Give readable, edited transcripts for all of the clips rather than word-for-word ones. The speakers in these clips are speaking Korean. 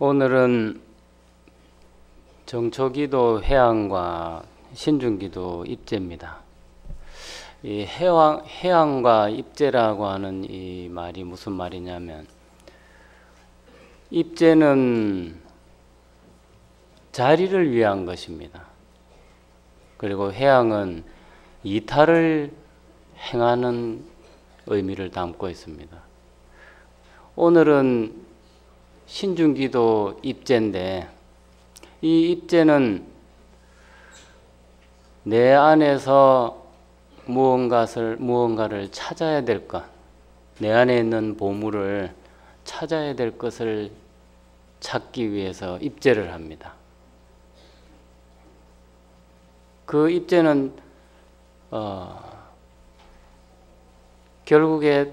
오늘은 정초기도 회항과 신중기도 입제입니다. 이 회항과 입제라고 하는 이 말이 무슨 말이냐면, 입제는 자리를 위한 것입니다. 그리고 회항은 이탈을 행하는 의미를 담고 있습니다. 오늘은 신중기도 입제인데, 이 입제는 내 안에서 무언가를 찾아야 될 것, 내 안에 있는 보물을 찾아야 될 것을 찾기 위해서 입제를 합니다. 그 입제는 결국에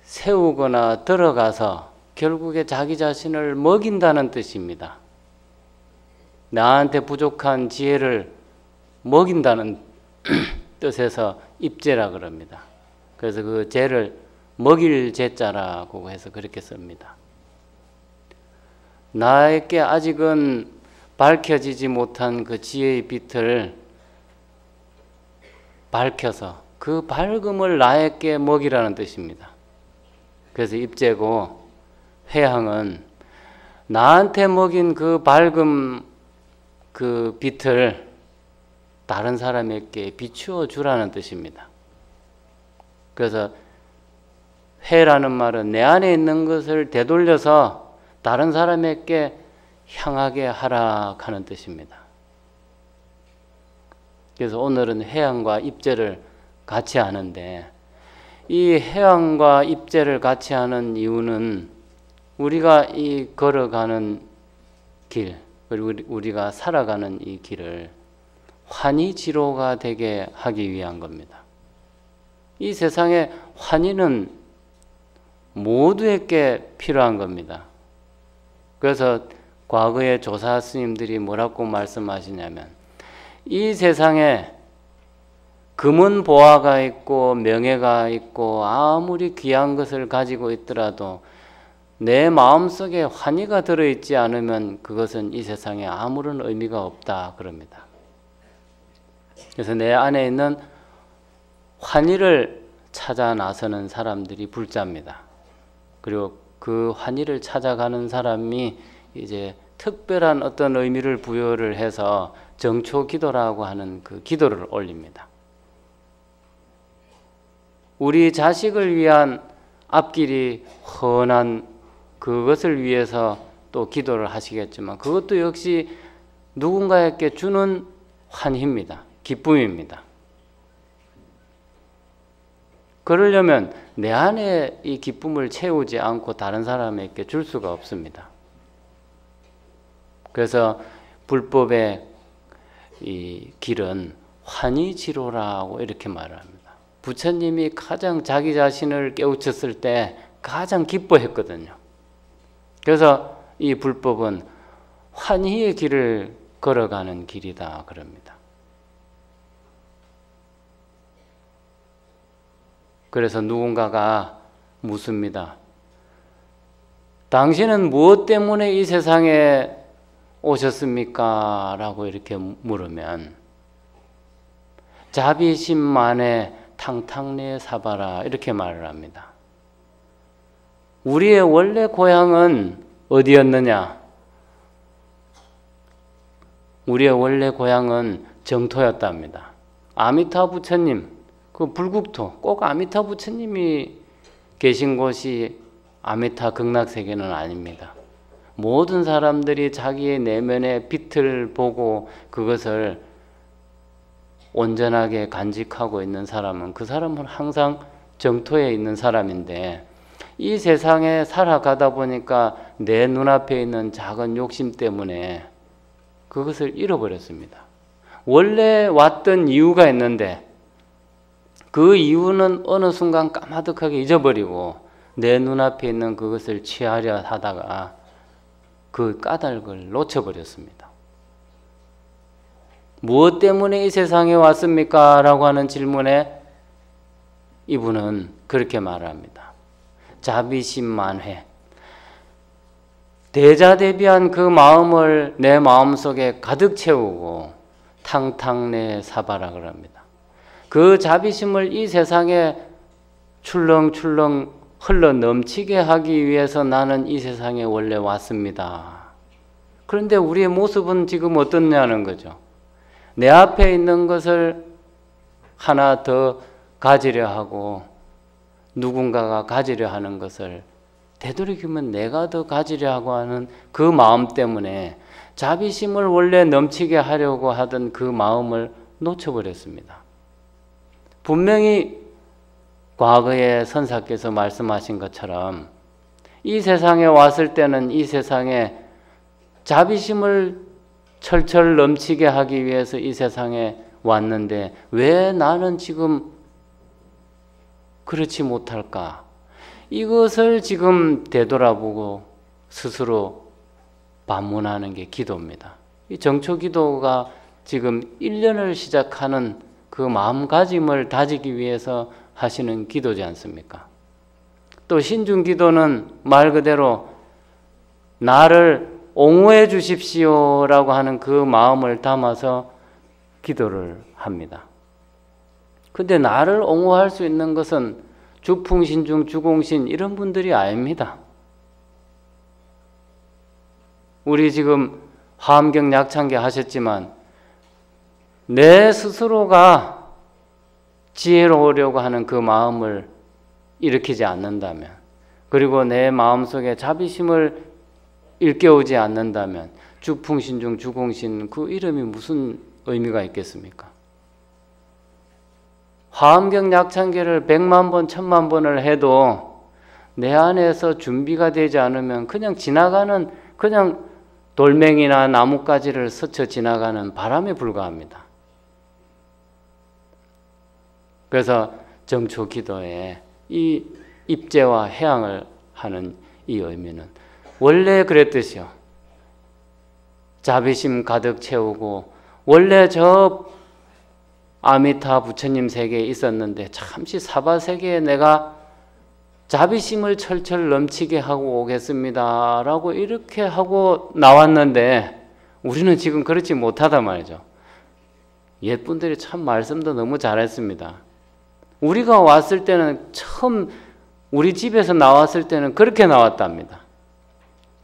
세우거나 들어가서 결국에 자기 자신을 먹인다는 뜻입니다. 나한테 부족한 지혜를 먹인다는 뜻에서 입제라 그럽니다. 그래서 그 제를 먹일 제자라고 해서 그렇게 씁니다. 나에게 아직은 밝혀지지 못한 그 지혜의 빛을 밝혀서 그 밝음을 나에게 먹이라는 뜻입니다. 그래서 입제고, 회항은 나한테 먹인 그 밝음, 그 빛을 다른 사람에게 비추어 주라는 뜻입니다. 그래서 회라는 말은 내 안에 있는 것을 되돌려서 다른 사람에게 향하게 하라 하는 뜻입니다. 그래서 오늘은 회항과 입제를 같이 하는데, 이 회항과 입제를 같이 하는 이유는 우리가 이 걸어가는 길, 그리고 우리가 살아가는 이 길을 환희지로가 되게 하기 위한 겁니다. 이 세상에 환희는 모두에게 필요한 겁니다. 그래서 과거의 조사 스님들이 뭐라고 말씀하시냐면, 이 세상에 금은 보화가 있고 명예가 있고 아무리 귀한 것을 가지고 있더라도 내 마음속에 환희가 들어있지 않으면 그것은 이 세상에 아무런 의미가 없다 그럽니다. 그래서 내 안에 있는 환희를 찾아 나서는 사람들이 불자입니다. 그리고 그 환희를 찾아가는 사람이 이제 특별한 어떤 의미를 부여를 해서 정초기도라고 하는 그 기도를 올립니다. 우리 자식을 위한 앞길이 훤한 그것을 위해서 또 기도를 하시겠지만, 그것도 역시 누군가에게 주는 환희입니다. 기쁨입니다. 그러려면 내 안에 이 기쁨을 채우지 않고 다른 사람에게 줄 수가 없습니다. 그래서 불법의 이 길은 환희지로라고 이렇게 말을 합니다. 부처님이 가장 자기 자신을 깨우쳤을 때 가장 기뻐했거든요. 그래서 이 불법은 환희의 길을 걸어가는 길이다 그럽니다. 그래서 누군가가 묻습니다. 당신은 무엇 때문에 이 세상에 오셨습니까? 라고 이렇게 물으면, 자비심만에 탕탕내 사바라 이렇게 말을 합니다. 우리의 원래 고향은 어디였느냐? 우리의 원래 고향은 정토였답니다. 아미타 부처님, 그 불국토, 꼭 아미타 부처님이 계신 곳이 아미타 극락세계는 아닙니다. 모든 사람들이 자기의 내면의 빛을 보고 그것을 온전하게 간직하고 있는 사람은, 그 사람은 항상 정토에 있는 사람인데, 이 세상에 살아가다 보니까 내 눈앞에 있는 작은 욕심 때문에 그것을 잃어버렸습니다. 원래 왔던 이유가 있는데 그 이유는 어느 순간 까마득하게 잊어버리고 내 눈앞에 있는 그것을 취하려 하다가 그 까닭을 놓쳐버렸습니다. 무엇 때문에 이 세상에 왔습니까? 라고 하는 질문에 이분은 그렇게 말합니다. 자비심만회. 대자대비한 그 마음을 내 마음속에 가득 채우고 탕탕내 사바락을 합니다. 그 자비심을 이 세상에 출렁출렁 흘러 넘치게 하기 위해서 나는 이 세상에 원래 왔습니다. 그런데 우리의 모습은 지금 어떻냐는 거죠. 내 앞에 있는 것을 하나 더 가지려 하고 누군가가 가지려 하는 것을 되도록이면 내가 더 가지려 하고 하는 그 마음 때문에 자비심을 원래 넘치게 하려고 하던 그 마음을 놓쳐버렸습니다. 분명히 과거에 선사께서 말씀하신 것처럼 이 세상에 왔을 때는 이 세상에 자비심을 철철 넘치게 하기 위해서 이 세상에 왔는데 왜 나는 지금 그렇지 못할까? 이것을 지금 되돌아보고 스스로 반문하는 게 기도입니다. 이 정초기도가 지금 1년을 시작하는 그 마음가짐을 다지기 위해서 하시는 기도지 않습니까? 또 신중기도는 말 그대로 나를 옹호해 주십시오라고 하는 그 마음을 담아서 기도를 합니다. 근데 나를 옹호할 수 있는 것은 주풍신중, 주공신 이런 분들이 아닙니다. 우리 지금 화엄경 약창계 하셨지만 내 스스로가 지혜로우려고 하는 그 마음을 일으키지 않는다면, 그리고 내 마음속에 자비심을 일깨우지 않는다면 주풍신중, 주공신 그 이름이 무슨 의미가 있겠습니까? 화엄경 약창계를 100만 번, 1000만 번을 해도 내 안에서 준비가 되지 않으면 그냥 지나가는, 그냥 돌멩이나 나뭇가지를 스쳐 지나가는 바람에 불과합니다. 그래서 정초기도에 이 입제와 해양을 하는 이 의미는 원래 그랬듯이요. 자비심 가득 채우고 원래 저 아미타 부처님 세계에 있었는데 잠시 사바 세계에 내가 자비심을 철철 넘치게 하고 오겠습니다 라고 이렇게 하고 나왔는데 우리는 지금 그렇지 못하단 말이죠. 옛분들이 참 말씀도 너무 잘했습니다. 우리가 왔을 때는 처음 우리 집에서 나왔을 때는 그렇게 나왔답니다.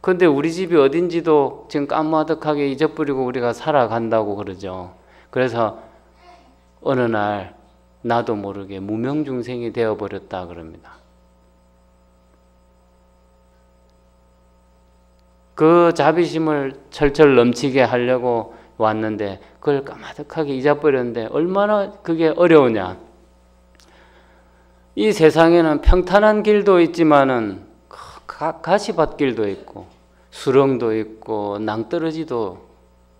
근데 우리 집이 어딘지도 지금 까마득하게 잊어버리고 우리가 살아간다고 그러죠. 그래서 어느 날 나도 모르게 무명중생이 되어버렸다 그럽니다. 그 자비심을 철철 넘치게 하려고 왔는데 그걸 까마득하게 잊어버렸는데 얼마나 그게 어려우냐. 이 세상에는 평탄한 길도 있지만은 가시밭길도 있고 수렁도 있고 낭떠러지도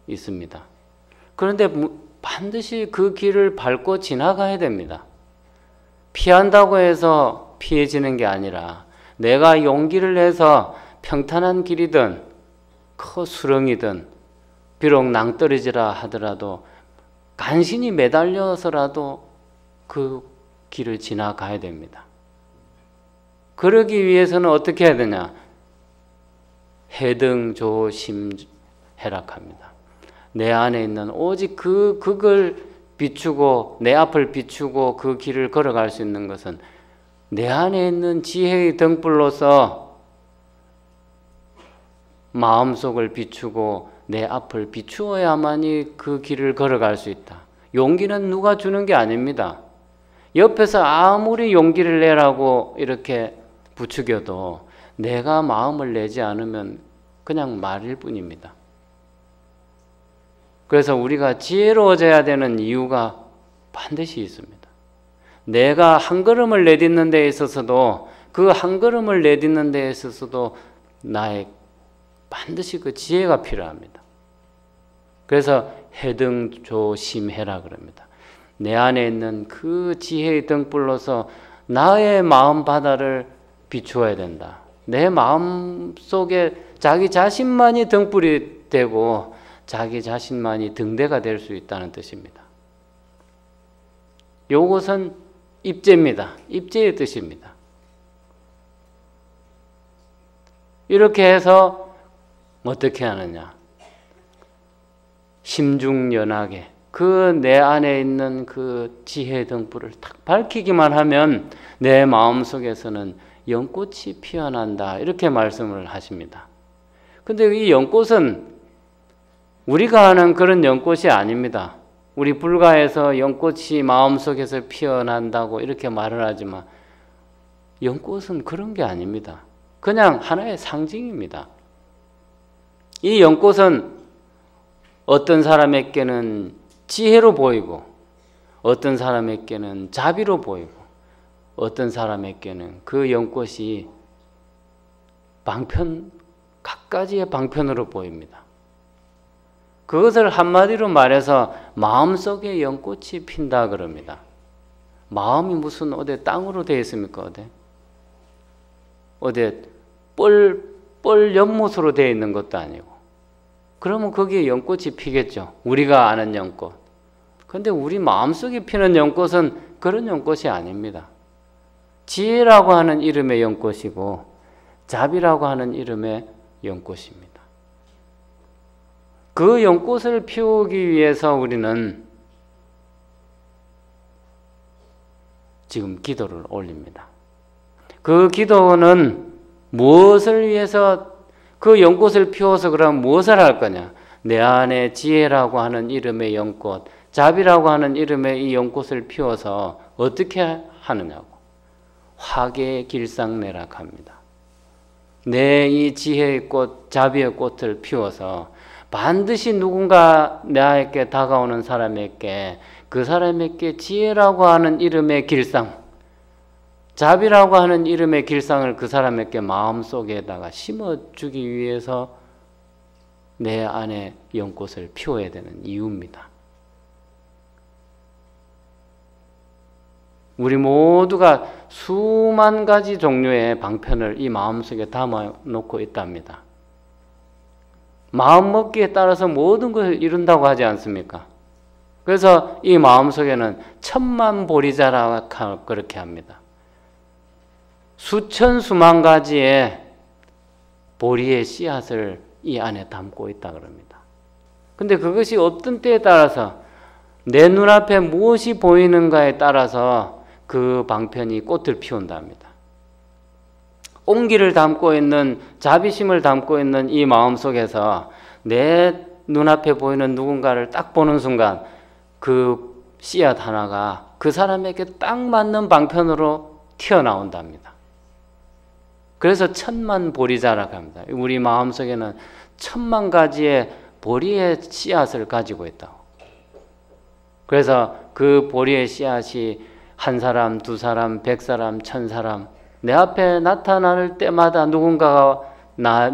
있습니다. 그런데 반드시 그 길을 밟고 지나가야 됩니다. 피한다고 해서 피해지는 게 아니라 내가 용기를 내서 평탄한 길이든 큰 수렁이든 비록 낭떠러지라 하더라도 간신히 매달려서라도 그 길을 지나가야 됩니다. 그러기 위해서는 어떻게 해야 되냐? 해등조심해락합니다. 내 안에 있는 오직 그걸 비추고 내 앞을 비추고 그 길을 걸어갈 수 있는 것은 내 안에 있는 지혜의 등불로서 마음속을 비추고 내 앞을 비추어야만이 그 길을 걸어갈 수 있다. 용기는 누가 주는 게 아닙니다. 옆에서 아무리 용기를 내라고 이렇게 부추겨도 내가 마음을 내지 않으면 그냥 말일 뿐입니다. 그래서 우리가 지혜로워져야 되는 이유가 반드시 있습니다. 내가 한 걸음을 내딛는 데 있어서도 그 한 걸음을 내딛는 데 있어서도 나의 반드시 그 지혜가 필요합니다. 그래서 해등조심해라 그럽니다. 내 안에 있는 그 지혜의 등불로서 나의 마음 바다를 비추어야 된다. 내 마음 속에 자기 자신만이 등불이 되고 자기 자신만이 등대가 될 수 있다는 뜻입니다. 요것은 입제입니다. 입제의 뜻입니다. 이렇게 해서 어떻게 하느냐? 심중연하게 그 내 안에 있는 그 지혜 등불을 탁 밝히기만 하면 내 마음속에서는 연꽃이 피어난다. 이렇게 말씀을 하십니다. 근데 이 연꽃은 우리가 아는 그런 연꽃이 아닙니다. 우리 불가에서 연꽃이 마음속에서 피어난다고 이렇게 말을 하지만 연꽃은 그런 게 아닙니다. 그냥 하나의 상징입니다. 이 연꽃은 어떤 사람에게는 지혜로 보이고 어떤 사람에게는 자비로 보이고 어떤 사람에게는 그 연꽃이 각가지의 방편으로 보입니다. 그것을 한마디로 말해서 마음속에 연꽃이 핀다 그럽니다. 마음이 무슨 어디 땅으로 되어 있습니까? 어디 뻘 연못으로 되어 있는 것도 아니고. 그러면 거기에 연꽃이 피겠죠. 우리가 아는 연꽃. 그런데 우리 마음속에 피는 연꽃은 그런 연꽃이 아닙니다. 지혜라고 하는 이름의 연꽃이고 자비라고 하는 이름의 연꽃입니다. 그 연꽃을 피우기 위해서 우리는 지금 기도를 올립니다. 그 기도는 무엇을 위해서 그 연꽃을 피워서 그럼 무엇을 할 거냐? 내 안에 지혜라고 하는 이름의 연꽃, 자비라고 하는 이름의 이 연꽃을 피워서 어떻게 하느냐고. 화계의 길상내락합니다. 내 이 지혜의 꽃, 자비의 꽃을 피워서 반드시 누군가 나에게 다가오는 사람에게 그 사람에게 지혜라고 하는 이름의 길상, 자비라고 하는 이름의 길상을 그 사람에게 마음속에다가 심어주기 위해서 내 안에 연꽃을 피워야 되는 이유입니다. 우리 모두가 수만 가지 종류의 방편을 이 마음속에 담아놓고 있답니다. 마음먹기에 따라서 모든 것을 이룬다고 하지 않습니까? 그래서 이 마음속에는 천만보리자라 그렇게 합니다. 수천 수만 가지의 보리의 씨앗을 이 안에 담고 있다 그럽니다. 근데 그것이 어떤 때에 따라서 내 눈앞에 무엇이 보이는가에 따라서 그 방편이 꽃을 피운답니다. 온기를 담고 있는, 자비심을 담고 있는 이 마음속에서 내 눈앞에 보이는 누군가를 딱 보는 순간 그 씨앗 하나가 그 사람에게 딱 맞는 방편으로 튀어나온답니다. 그래서 천만보리자라고 합니다. 우리 마음속에는 천만 가지의 보리의 씨앗을 가지고 있다고. 그래서 그 보리의 씨앗이 한 사람, 두 사람, 100사람, 1000사람 내 앞에 나타날 때마다 누군가가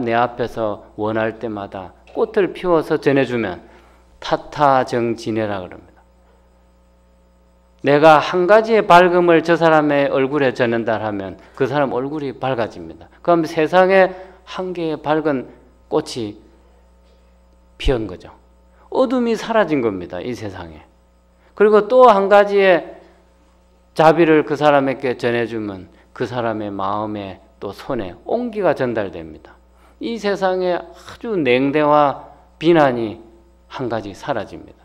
내 앞에서 원할 때마다 꽃을 피워서 전해주면 타타정진해라 그럽니다. 내가 한 가지의 밝음을 저 사람의 얼굴에 전한다 하면 그 사람 얼굴이 밝아집니다. 그럼 세상에 한 개의 밝은 꽃이 피운 거죠. 어둠이 사라진 겁니다. 이 세상에. 그리고 또 한 가지의 자비를 그 사람에게 전해주면 그 사람의 마음에 또 손에 온기가 전달됩니다. 이 세상에 아주 냉대와 비난이 한 가지 사라집니다.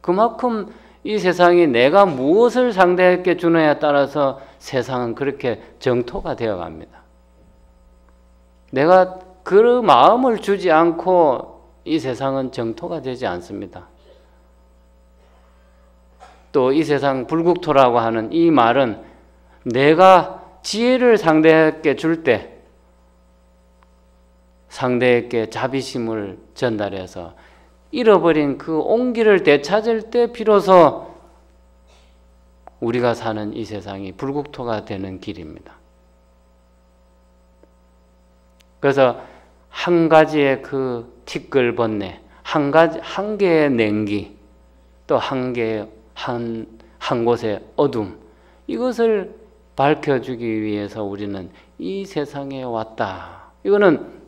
그만큼 이 세상이 내가 무엇을 상대에게 주느냐에 따라서 세상은 그렇게 정토가 되어갑니다. 내가 그 마음을 주지 않고 이 세상은 정토가 되지 않습니다. 또 이 세상 불국토라고 하는 이 말은 내가 지혜를 상대에게 줄 때 상대에게 자비심을 전달해서 잃어버린 그 온기를 되찾을 때 비로소 우리가 사는 이 세상이 불국토가 되는 길입니다. 그래서 한 가지의 그 티끌 번뇌, 한 개의 냉기, 또 한 곳의 어둠, 이것을 밝혀주기 위해서 우리는 이 세상에 왔다. 이거는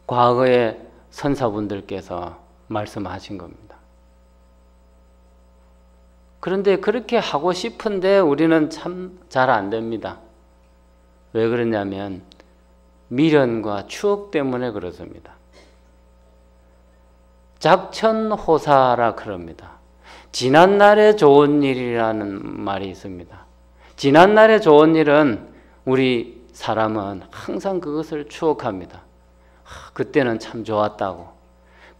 과거의 선사분들께서 말씀하신 겁니다. 그런데 그렇게 하고 싶은데 우리는 참 잘 안 됩니다. 왜 그러냐면 미련과 추억 때문에 그렇습니다. 작천호사라 그럽니다. 지난날의 좋은 일이라는 말이 있습니다. 지난날의 좋은 일은 우리 사람은 항상 그것을 추억합니다. 그때는 참 좋았다고.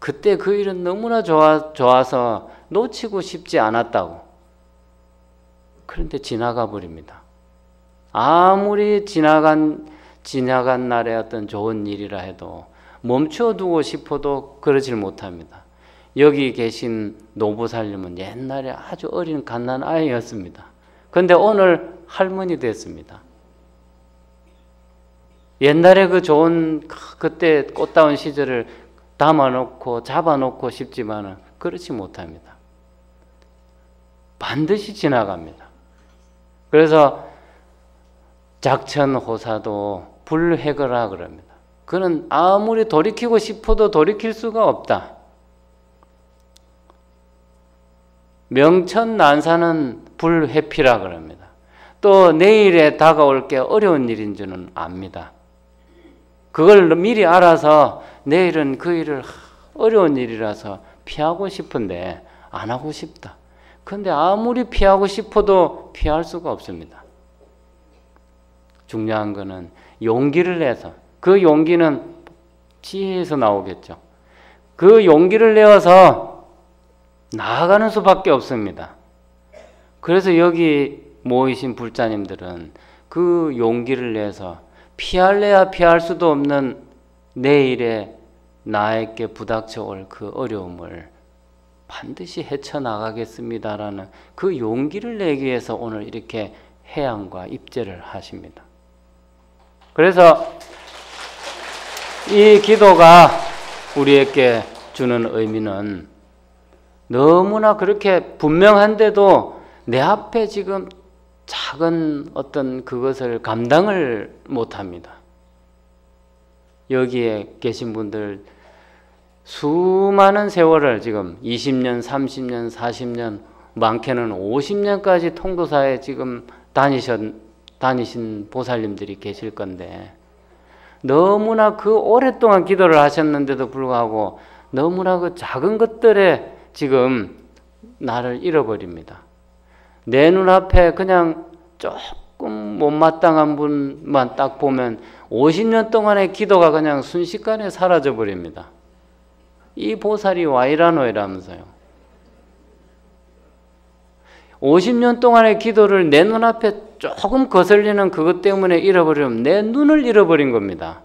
그때 그 일은 너무나 좋아서 놓치고 싶지 않았다고. 그런데 지나가 버립니다. 아무리 지나간 날의 어떤 좋은 일이라 해도 멈춰두고 싶어도 그러질 못합니다. 여기 계신 노부살님은 옛날에 아주 어린 갓난아이였습니다. 그런데 오늘 할머니 됐습니다. 옛날에 그 좋은 그때 꽃다운 시절을 담아놓고 잡아놓고 싶지만은 그렇지 못합니다. 반드시 지나갑니다. 그래서 작천호사도 불회거라 그럽니다. 그는 아무리 돌이키고 싶어도 돌이킬 수가 없다. 명천난사는 불회피라 그럽니다. 또 내일에 다가올 게 어려운 일인 줄은 압니다. 그걸 미리 알아서 내일은 그 일을 어려운 일이라서 피하고 싶은데 안 하고 싶다. 그런데 아무리 피하고 싶어도 피할 수가 없습니다. 중요한 거는 용기를 내서, 그 용기는 지혜에서 나오겠죠. 그 용기를 내어서 나아가는 수밖에 없습니다. 그래서 여기 모이신 불자님들은 그 용기를 내서 피할래야 피할 수도 없는 내일에 나에게 부닥쳐 올 그 어려움을 반드시 헤쳐나가겠습니다라는 그 용기를 내기 위해서 오늘 이렇게 해양과 입제를 하십니다. 그래서 이 기도가 우리에게 주는 의미는 너무나 그렇게 분명한데도 내 앞에 지금 작은 어떤 그것을 감당을 못합니다. 여기에 계신 분들 수많은 세월을 지금 20년, 30년, 40년, 많게는 50년까지 통도사에 지금 다니신 보살님들이 계실 건데 너무나 그 오랫동안 기도를 하셨는데도 불구하고 너무나 그 작은 것들에 지금 나를 잃어버립니다. 내 눈앞에 그냥 조금 못마땅한 분만 딱 보면 50년 동안의 기도가 그냥 순식간에 사라져 버립니다. 이 보살이 와이라노이라면서요. 50년 동안의 기도를 내 눈앞에 조금 거슬리는 그것 때문에 잃어버리면 내 눈을 잃어버린 겁니다.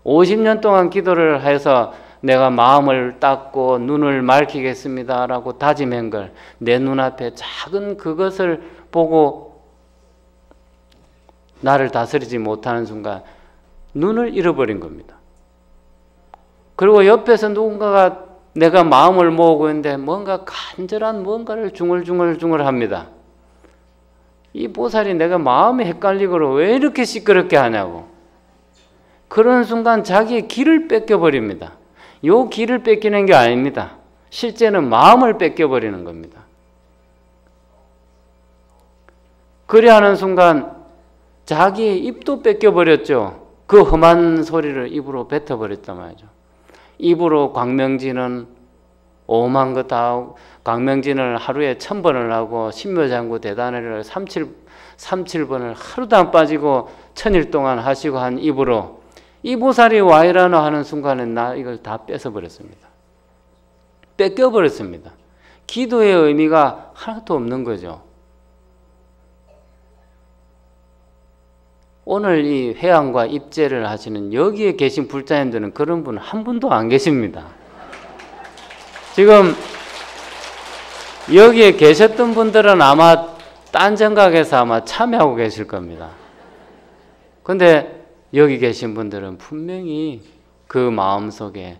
50년 동안 기도를 해서 내가 마음을 닦고 눈을 맑히겠습니다 라고 다짐한 걸 내 눈앞에 작은 그것을 보고 나를 다스리지 못하는 순간 눈을 잃어버린 겁니다. 그리고 옆에서 누군가가 내가 마음을 모으고 있는데 뭔가 간절한 뭔가를 중얼중얼 합니다. 이 보살이 내가 마음이 헷갈리고 왜 이렇게 시끄럽게 하냐고. 그런 순간 자기의 길을 뺏겨버립니다. 요 길을 뺏기는 게 아닙니다. 실제는 마음을 뺏겨버리는 겁니다. 그래 하는 순간 자기의 입도 뺏겨버렸죠. 그 험한 소리를 입으로 뱉어버렸단 말이죠. 입으로 광명진은 오만 거 다 하고 광명진을 하루에 1000번을 하고 신묘장구 대단회를 37번을 하루도 안 빠지고 1000일 동안 하시고 한 입으로 이 보살이 와이라노 하는 순간에 나 이걸 다 뺏어버렸습니다. 뺏겨버렸습니다. 기도의 의미가 하나도 없는 거죠. 오늘 이 회양과 입제를 하시는 여기에 계신 불자님들은 그런 분 한 분도 안 계십니다. 지금 여기에 계셨던 분들은 아마 딴 정각에서 아마 참여하고 계실 겁니다. 근데 여기 계신 분들은 분명히 그 마음속에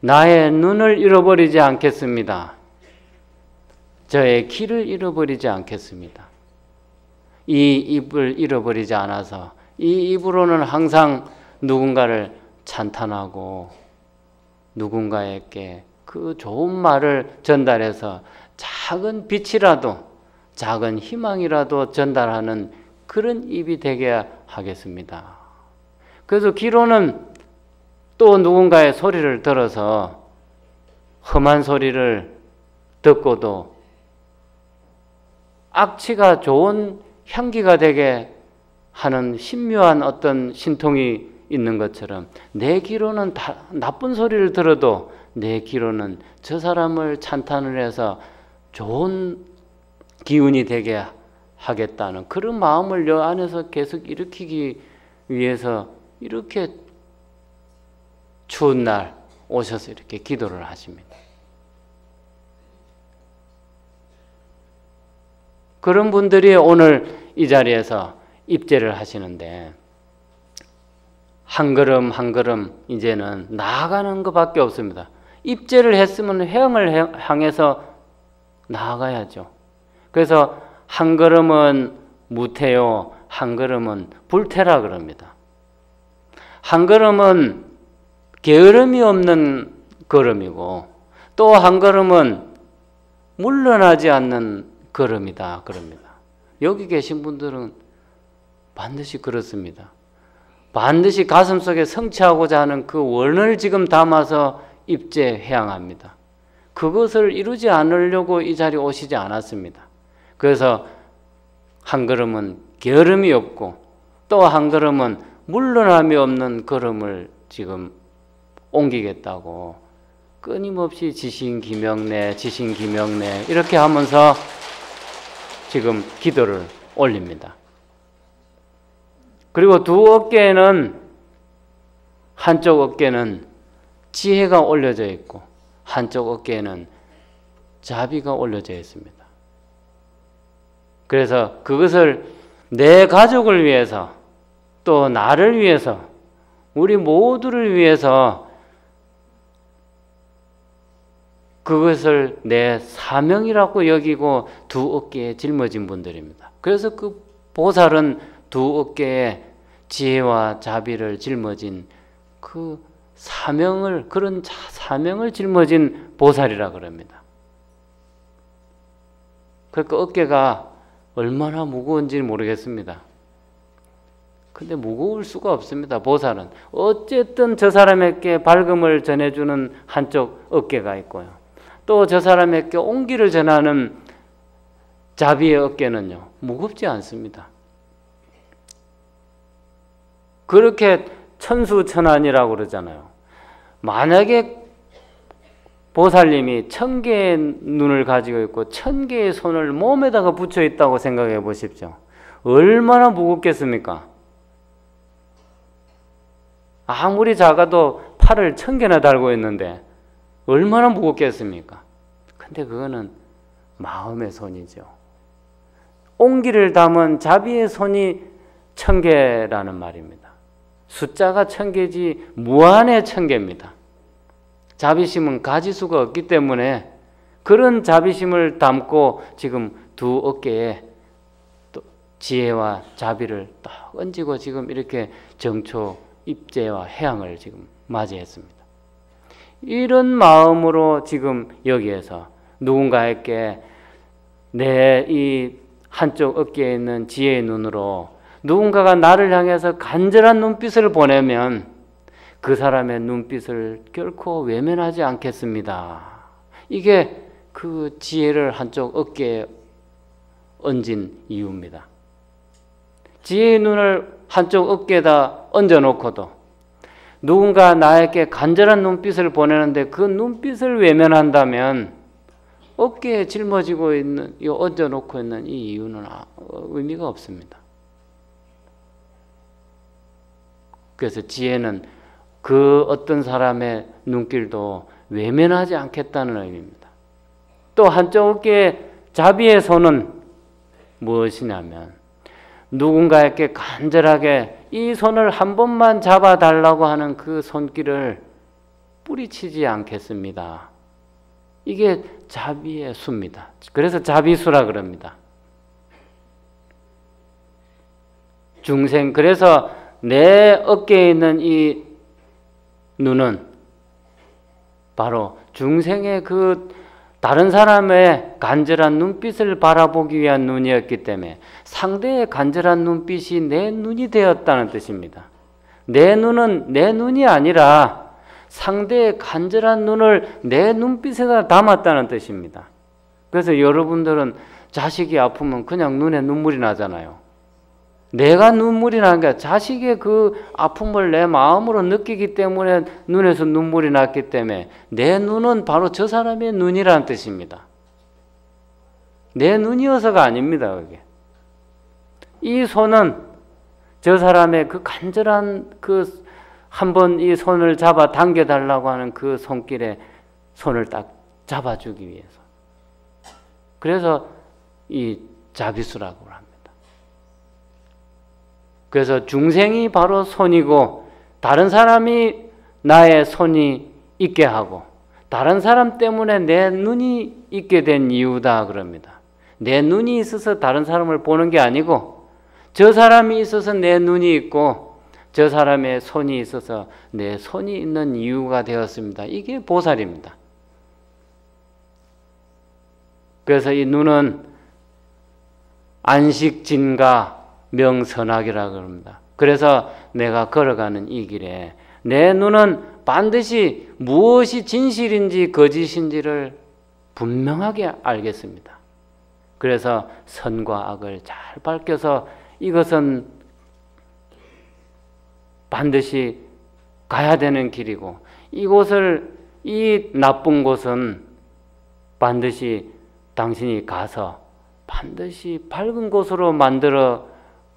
나의 눈을 잃어버리지 않겠습니다. 저의 길을 잃어버리지 않겠습니다. 이 입을 잃어버리지 않아서 이 입으로는 항상 누군가를 찬탄하고 누군가에게 그 좋은 말을 전달해서 작은 빛이라도 작은 희망이라도 전달하는 그런 입이 되게 하겠습니다. 그래서 귀로는 또 누군가의 소리를 들어서 험한 소리를 듣고도 악취가 좋은 향기가 되게 하는 신묘한 어떤 신통이 있는 것처럼 내 귀로는 나쁜 소리를 들어도 내 귀로는 저 사람을 찬탄을 해서 좋은 기운이 되게 하겠다는 그런 마음을 여 안에서 계속 일으키기 위해서 이렇게 추운 날 오셔서 이렇게 기도를 하십니다. 그런 분들이 오늘 이 자리에서 입제를 하시는데 한 걸음 한 걸음 이제는 나아가는 것밖에 없습니다. 입제를 했으면 회양을 향해서 나아가야죠. 그래서 한 걸음은 무태요, 한 걸음은 불태라 그럽니다. 한 걸음은 게으름이 없는 걸음이고 또 한 걸음은 물러나지 않는 걸음이다 그럽니다. 여기 계신 분들은 반드시 그렇습니다. 반드시 가슴속에 성취하고자 하는 그 원을 지금 담아서 입제해양합니다. 그것을 이루지 않으려고 이 자리에 오시지 않았습니다. 그래서 한 걸음은 게으름이 없고 또 한 걸음은 물러남이 없는 걸음을 지금 옮기겠다고 끊임없이 지신기명래 지신기명래 이렇게 하면서 지금 기도를 올립니다. 그리고 두 어깨에는 한쪽 어깨는 지혜가 올려져 있고 한쪽 어깨에는 자비가 올려져 있습니다. 그래서 그것을 내 가족을 위해서 또 나를 위해서 우리 모두를 위해서 그것을 내 사명이라고 여기고 두 어깨에 짊어진 분들입니다. 그래서 그 보살은 두 어깨에 지혜와 자비를 짊어진 그 사명을 그런 사명을 짊어진 보살이라 그럽니다. 그러니까 어깨가 얼마나 무거운지 모르겠습니다. 근데 무거울 수가 없습니다. 보살은 어쨌든 저 사람에게 밝음을 전해주는 한쪽 어깨가 있고요. 또 저 사람에게 온기를 전하는 자비의 어깨는요 무겁지 않습니다. 그렇게 천수천안이라고 그러잖아요. 만약에 보살님이 1000개의 눈을 가지고 있고 1000개의 손을 몸에다가 붙여 있다고 생각해 보십시오. 얼마나 무겁겠습니까? 아무리 작아도 팔을 1000개나 달고 있는데 얼마나 무겁겠습니까? 근데 그거는 마음의 손이죠. 온기를 담은 자비의 손이 1000개라는 말입니다. 숫자가 1000개지 무한의 1000개입니다. 자비심은 가지수가 없기 때문에 그런 자비심을 담고 지금 두 어깨에 또 지혜와 자비를 딱 얹고 지금 이렇게 정초 입제와 해양을 지금 맞이했습니다. 이런 마음으로 지금 여기에서 누군가에게 내 이 한쪽 어깨에 있는 지혜의 눈으로 누군가가 나를 향해서 간절한 눈빛을 보내면 그 사람의 눈빛을 결코 외면하지 않겠습니다. 이게 그 지혜를 한쪽 어깨에 얹은 이유입니다. 지혜의 눈을 한쪽 어깨에다 얹어놓고도 누군가 나에게 간절한 눈빛을 보내는데 그 눈빛을 외면한다면 어깨에 짊어지고 있는, 얹어놓고 있는 이 이유는 의미가 없습니다. 그래서 지혜는 그 어떤 사람의 눈길도 외면하지 않겠다는 의미입니다. 또 한쪽 어깨에 자비의 손은 무엇이냐면 누군가에게 간절하게 이 손을 한 번만 잡아달라고 하는 그 손길을 뿌리치지 않겠습니다. 이게 자비의 수입니다. 그래서 자비수라 그럽니다. 중생, 그래서 내 어깨에 있는 이 눈은 바로 중생의 그 다른 사람의 간절한 눈빛을 바라보기 위한 눈이었기 때문에 상대의 간절한 눈빛이 내 눈이 되었다는 뜻입니다. 내 눈은 내 눈이 아니라 상대의 간절한 눈을 내 눈빛에다 담았다는 뜻입니다. 그래서 여러분들은 자식이 아프면 그냥 눈에 눈물이 나잖아요. 내가 눈물이 나는 게 자식의 그 아픔을 내 마음으로 느끼기 때문에 눈에서 눈물이 났기 때문에 내 눈은 바로 저 사람의 눈이라는 뜻입니다. 내 눈이어서가 아닙니다. 그게. 이 손은 저 사람의 그 간절한 그 한번 이 손을 잡아 당겨달라고 하는 그 손길에 손을 딱 잡아주기 위해서. 그래서 이 자비수라고 합니다. 그래서 중생이 바로 손이고 다른 사람이 나의 손이 있게 하고 다른 사람 때문에 내 눈이 있게 된 이유다 그럽니다. 내 눈이 있어서 다른 사람을 보는 게 아니고 저 사람이 있어서 내 눈이 있고 저 사람의 손이 있어서 내 손이 있는 이유가 되었습니다. 이게 보살입니다. 그래서 이 눈은 안식진가 명선악이라고 합니다. 그래서 내가 걸어가는 이 길에 내 눈은 반드시 무엇이 진실인지 거짓인지를 분명하게 알겠습니다. 그래서 선과 악을 잘 밝혀서 이것은 반드시 가야 되는 길이고 이곳을 이 나쁜 곳은 반드시 당신이 가서 반드시 밝은 곳으로 만들어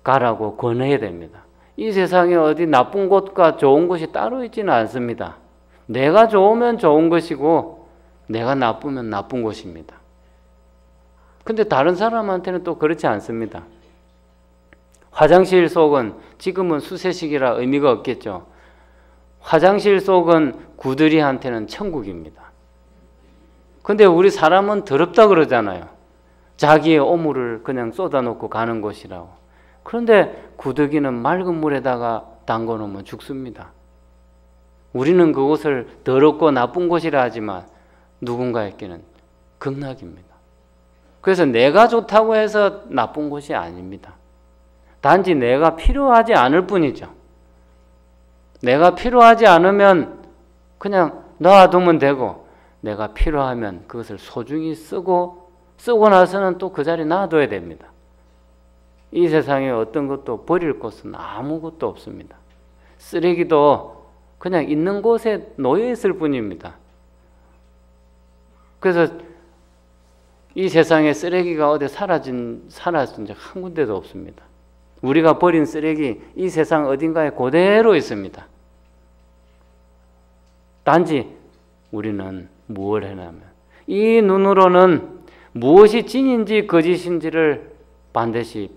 가라고 권해야 됩니다. 이 세상에 어디 나쁜 곳과 좋은 곳이 따로 있지는 않습니다. 내가 좋으면 좋은 것이고 내가 나쁘면 나쁜 곳입니다. 근데 다른 사람한테는 또 그렇지 않습니다. 화장실 속은 지금은 수세식이라 의미가 없겠죠. 화장실 속은 구들이한테는 천국입니다. 근데 우리 사람은 더럽다 그러잖아요. 자기의 오물을 그냥 쏟아놓고 가는 곳이라고. 그런데 구더기는 맑은 물에다가 담궈놓으면 죽습니다. 우리는 그곳을 더럽고 나쁜 곳이라 하지만 누군가에게는 극락입니다. 그래서 내가 좋다고 해서 나쁜 곳이 아닙니다. 단지 내가 필요하지 않을 뿐이죠. 내가 필요하지 않으면 그냥 놔두면 되고 내가 필요하면 그것을 소중히 쓰고 나서는 또 그 자리에 놔둬야 됩니다. 이 세상에 어떤 것도 버릴 곳은 아무것도 없습니다. 쓰레기도 그냥 있는 곳에 놓여 있을 뿐입니다. 그래서 이 세상에 쓰레기가 어디 사라진 적 한 군데도 없습니다. 우리가 버린 쓰레기 이 세상 어딘가에 그대로 있습니다. 단지 우리는 무엇을 해냐면 이 눈으로는 무엇이 진인지 거짓인지를 반드시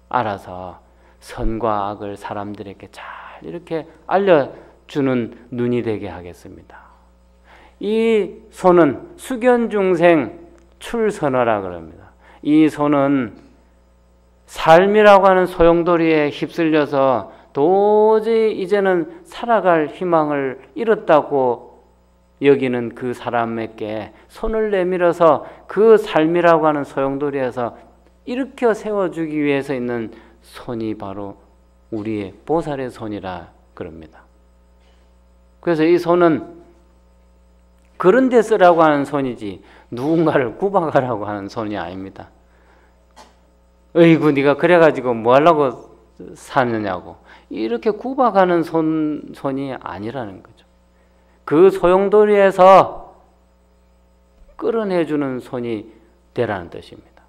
알아서 선과 악을 사람들에게 잘 이렇게 알려주는 눈이 되게 하겠습니다. 이 손은 수견중생 출선어라 그럽니다. 이 손은 삶이라고 하는 소용돌이에 휩쓸려서 도저히 이제는 살아갈 희망을 잃었다고 여기는 그 사람에게 손을 내밀어서 그 삶이라고 하는 소용돌이에서 일으켜 세워주기 위해서 있는 손이 바로 우리의 보살의 손이라 그럽니다. 그래서 이 손은 그런 데 쓰라고 하는 손이지 누군가를 구박하라고 하는 손이 아닙니다. 어이구 네가 그래가지고 뭐 하려고 사느냐고 이렇게 구박하는 손이 아니라는 거죠. 그 소용돌이에서 끌어내주는 손이 되라는 뜻입니다.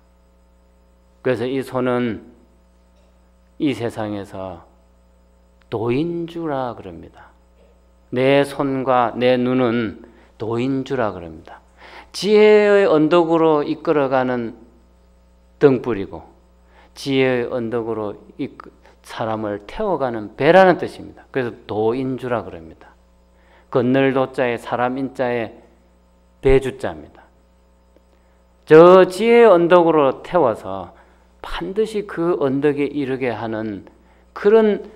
그래서 이 손은 이 세상에서 도인주라 그럽니다. 내 손과 내 눈은 도인주라 그럽니다. 지혜의 언덕으로 이끌어가는 등불이고 지혜의 언덕으로 사람을 태워가는 배라는 뜻입니다. 그래서 도인주라 그럽니다. 건널 도자에 사람 인자에 배주자입니다. 저 지혜의 언덕으로 태워서 반드시 그 언덕에 이르게 하는 그런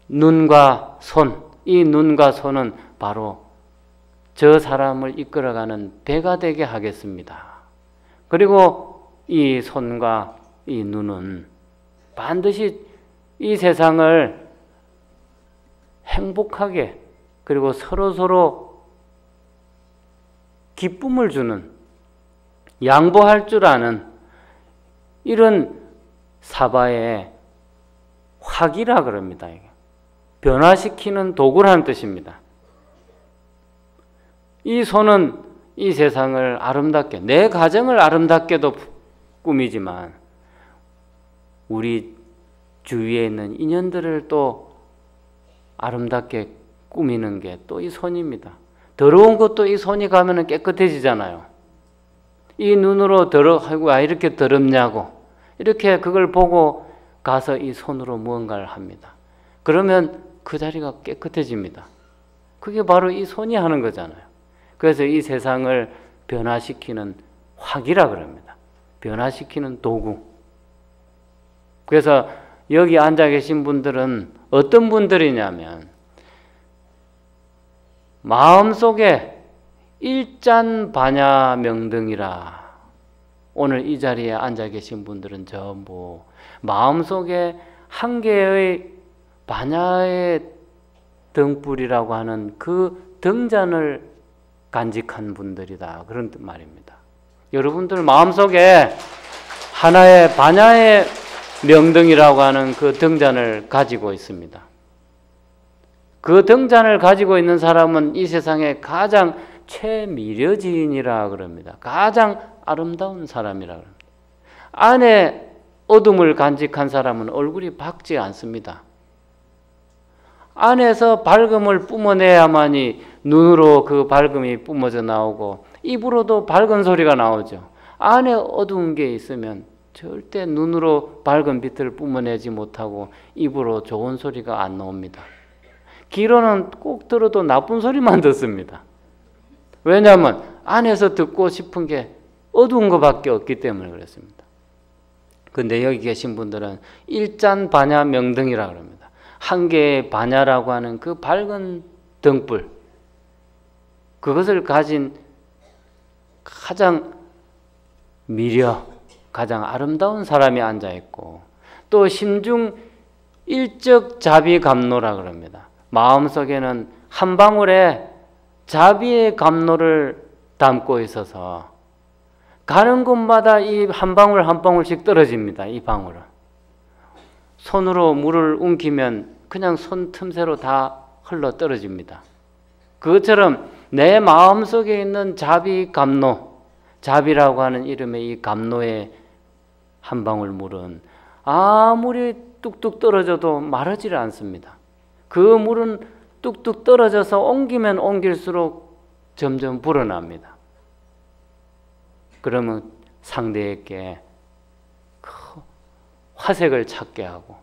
눈과 손, 이 눈과 손은 바로 저 사람을 이끌어가는 배가 되게 하겠습니다. 그리고 이 손과 이 눈은 반드시 이 세상을 행복하게 그리고 서로서로 기쁨을 주는, 양보할 줄 아는 이런 사바의 화기라 그럽니다. 변화시키는 도구라는 뜻입니다. 이 손은 이 세상을 아름답게, 내 가정을 아름답게도 꾸미지만 우리 주위에 있는 인연들을 또 아름답게 꾸미는 게 또 이 손입니다. 더러운 것도 이 손이 가면 깨끗해지잖아요. 이 눈으로 아이고, 이렇게 더럽냐고 이렇게 그걸 보고 가서 이 손으로 무언가를 합니다. 그러면 그 자리가 깨끗해집니다. 그게 바로 이 손이 하는 거잖아요. 그래서 이 세상을 변화시키는 화기라 그럽니다. 변화시키는 도구. 그래서 여기 앉아 계신 분들은 어떤 분들이냐면 마음속에 일잔반야명등이라. 오늘 이 자리에 앉아 계신 분들은 전부 마음속에 한 개의 반야의 등불이라고 하는 그 등잔을 간직한 분들이다. 그런 말입니다. 여러분들 마음속에 하나의 반야의 명등이라고 하는 그 등잔을 가지고 있습니다. 그 등잔을 가지고 있는 사람은 이 세상에 가장 최미려지인이라 그럽니다. 가장 아름다운 사람이라 그럽니다. 안에 어둠을 간직한 사람은 얼굴이 밝지 않습니다. 안에서 밝음을 뿜어내야만이 눈으로 그 밝음이 뿜어져 나오고 입으로도 밝은 소리가 나오죠. 안에 어두운 게 있으면 절대 눈으로 밝은 빛을 뿜어내지 못하고 입으로 좋은 소리가 안 나옵니다. 귀로는 꼭 들어도 나쁜 소리만 듣습니다. 왜냐하면 안에서 듣고 싶은 게 어두운 것밖에 없기 때문에 그렇습니다. 근데 여기 계신 분들은 일잔반야명등이라고 합니다. 한 개의 반야라고 하는 그 밝은 등불, 그것을 가진 가장 가장 아름다운 사람이 앉아있고, 또 심중 일적자비감로라 그럽니다. 마음속에는 한 방울의 자비의 감로를 담고 있어서 가는 곳마다 이 한 방울 한 방울씩 떨어집니다. 이 방울은 손으로 물을 웅키면 그냥 손 틈새로 다 흘러 떨어집니다. 그것처럼 내 마음속에 있는 자비 감로, 자비라고 하는 이름의 이 감로의 한 방울 물은 아무리 뚝뚝 떨어져도 마르지를 않습니다. 그 물은 뚝뚝 떨어져서 옮기면 옮길수록 점점 불어납니다. 그러면 상대에게 그 화색을 찾게 하고,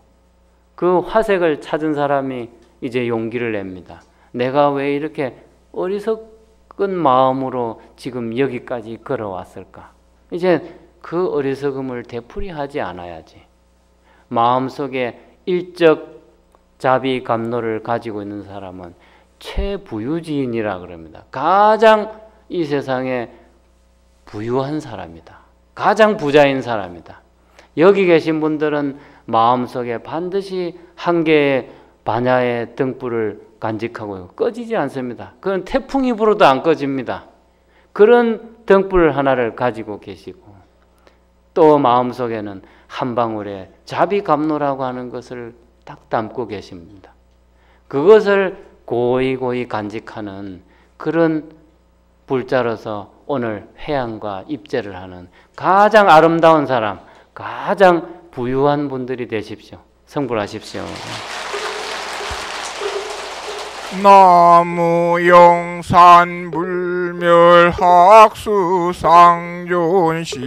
그 화색을 찾은 사람이 이제 용기를 냅니다. 내가 왜 이렇게 어리석은 마음으로 지금 여기까지 걸어왔을까? 이제 그 어리석음을 되풀이하지 않아야지. 마음속에 일적 자비 감로를 가지고 있는 사람은 최부유지인이라 그럽니다. 가장 이 세상에 부유한 사람이다. 가장 부자인 사람이다. 여기 계신 분들은 마음속에 반드시 한 개의 반야의 등불을 간직하고 꺼지지 않습니다. 그건 태풍이 불어도 안 꺼집니다. 그런 등불 하나를 가지고 계시고, 또 마음속에는 한 방울의 자비감로라고 하는 것을 딱 담고 계십니다. 그것을 고이고이 간직하는 그런 불자로서 오늘 회양과 입제를 하는 가장 아름다운 사람, 가장 부유한 분들이 되십시오. 성불하십시오. 나무 영산 불멸학수 상존시